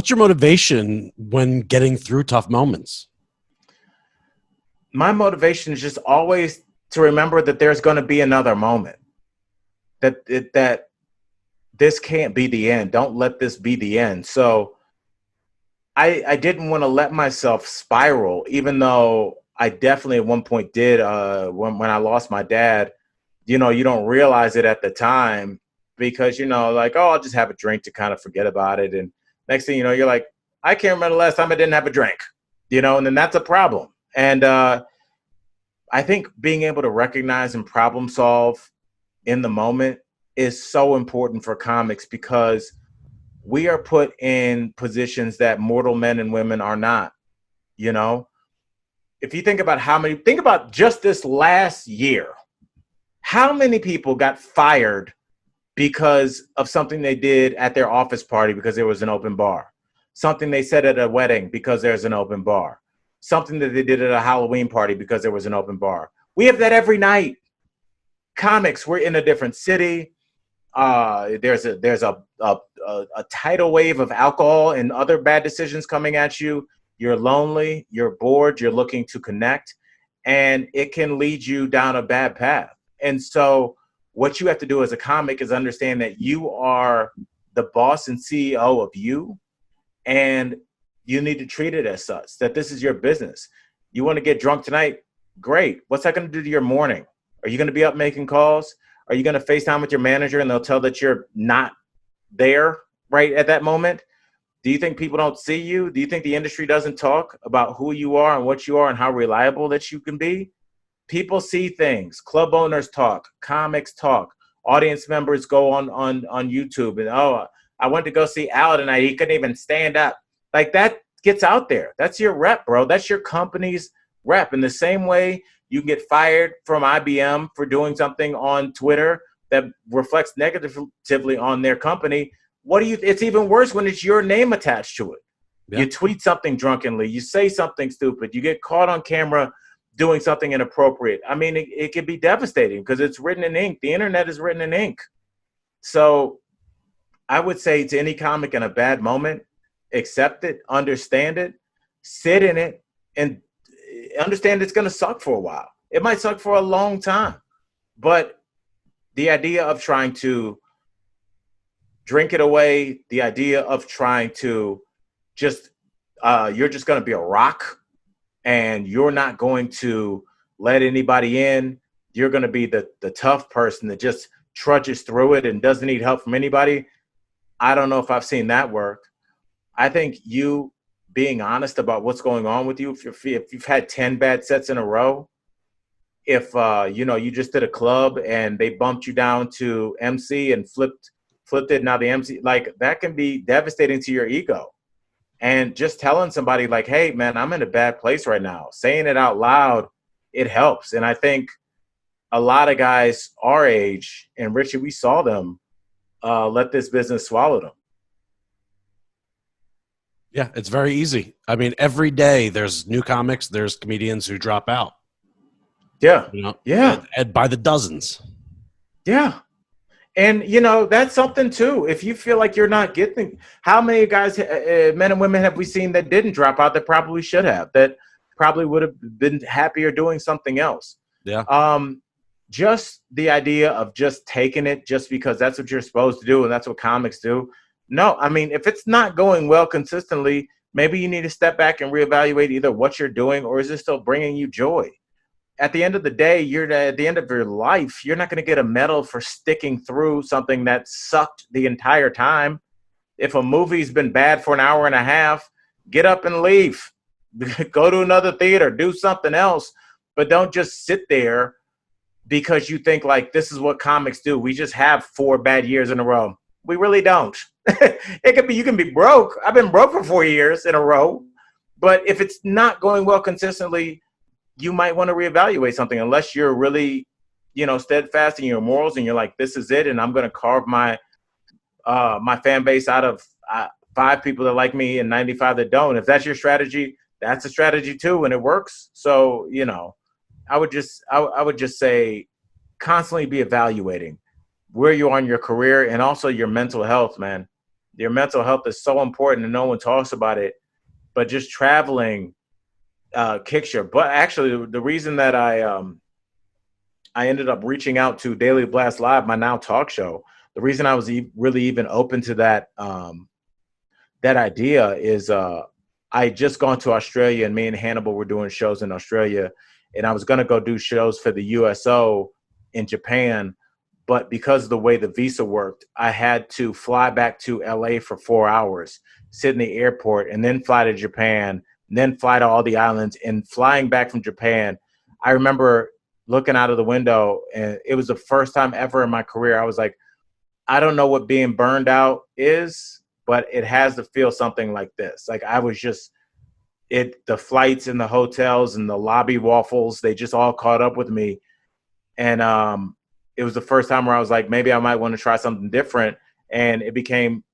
What's your motivation when getting through tough moments? My motivation is just always to remember that there's going to be another moment. That this can't be the end. Don't let this be the end. So I didn't want to let myself spiral, even though I definitely at one point did. When I lost my dad, you don't realize it at the time because, like, oh, I'll just have a drink to kind of forget about it. And next thing you know, you're like, I can't remember the last time I didn't have a drink, and then that's a problem. And I think being able to recognize and problem solve in the moment is so important for comics because we are put in positions that mortal men and women are not. If you think about just this last year, how many people got fired because of something they did at their office party because there was an open bar, something they said at a wedding because there's an open bar, something that they did at a Halloween party because there was an open bar. We have that every night. Comics, we're in a different city. There's a tidal wave of alcohol and other bad decisions coming at you. You're lonely, you're bored, you're looking to connect, and it can lead you down a bad path. And so what you have to do as a comic is understand that you are the boss and CEO of you, and you need to treat it as such, that this is your business. You want to get drunk tonight? Great. What's that going to do to your morning? Are you going to be up making calls? Are you going to FaceTime with your manager and they'll tell that you're not there right at that moment? Do you think people don't see you? Do you think the industry doesn't talk about who you are and what you are and how reliable that you can be? People see things. Club owners talk. Comics talk. Audience members go on YouTube and, oh, I went to go see Al tonight. He couldn't even stand up. Like, that gets out there. That's your rep, bro. That's your company's rep. In the same way you can get fired from IBM for doing something on Twitter that reflects negatively on their company. It's even worse when it's your name attached to it. Yeah. You tweet something drunkenly. You say something stupid. You get caught on camera doing something inappropriate. I mean, it can be devastating because it's written in ink. The internet is written in ink. So I would say to any comic in a bad moment, accept it, understand it, sit in it, and understand it's going to suck for a while. It might suck for a long time. But the idea of trying to drink it away, the idea of trying to just, you're just going to be a rock and you're not going to let anybody in. You're going to be the tough person that just trudges through it and doesn't need help from anybody. I don't know if I've seen that work. I think you being honest about what's going on with you, if you've had 10 bad sets in a row, if you just did a club and they bumped you down to MC and flipped it, now the MC, like, that can be devastating to your ego. And just telling somebody like, hey man, I'm in a bad place right now, saying it out loud, it helps. And I think a lot of guys our age, and Richie, we saw them let this business swallow them. Yeah, it's very easy. I mean, every day there's new comics, there's comedians who drop out. Yeah. Yeah. And by the dozens. Yeah. And, that's something too. If you feel like you're not getting, how many guys, men and women have we seen that didn't drop out that probably should have, that probably would have been happier doing something else? Yeah. Just the idea of just taking it just because that's what you're supposed to do and that's what comics do. No, I mean, if it's not going well consistently, maybe you need to step back and reevaluate either what you're doing or is it still bringing you joy? At the end of the day, at the end of your life, you're not going to get a medal for sticking through something that sucked the entire time. If a movie's been bad for an hour and a half, get up and leave. Go to another theater, do something else, but don't just sit there because you think like this is what comics do. We just have 4 bad years in a row. We really don't. It could be, you can be broke. I've been broke for 4 years in a row, but if it's not going well consistently, you might want to reevaluate something unless you're really, steadfast in your morals and you're like, this is it. And I'm going to carve my fan base out of 5 people that like me and 95 that don't. If that's your strategy, that's a strategy too. And it works. So, I would just say constantly be evaluating where you are in your career and also your mental health, man. Your mental health is so important and no one talks about it. But just traveling kicks your butt. Actually, the reason that I ended up reaching out to Daily Blast Live, my now talk show, the reason I was really even open to that idea is I just gone to Australia, and me and Hannibal were doing shows in Australia, and I was going to go do shows for the USO in Japan, but because of the way the visa worked, I had to fly back to LA for 4 hours, sit in the airport, and then fly to Japan, and then fly to all the islands. And flying back from Japan, I remember looking out of the window, and it was the first time ever in my career I was like, I don't know what being burned out is, but it has to feel something like this. Like I was just the flights and the hotels and the lobby waffles, they just all caught up with me. And it was the first time where I was like, maybe I might want to try something different. And it became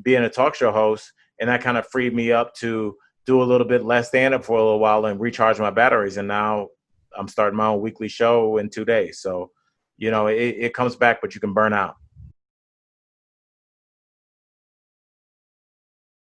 being a talk show host. And that kind of freed me up to do a little bit less stand-up for a little while and recharge my batteries. And now I'm starting my own weekly show in 2 days. So, it comes back, but you can burn out.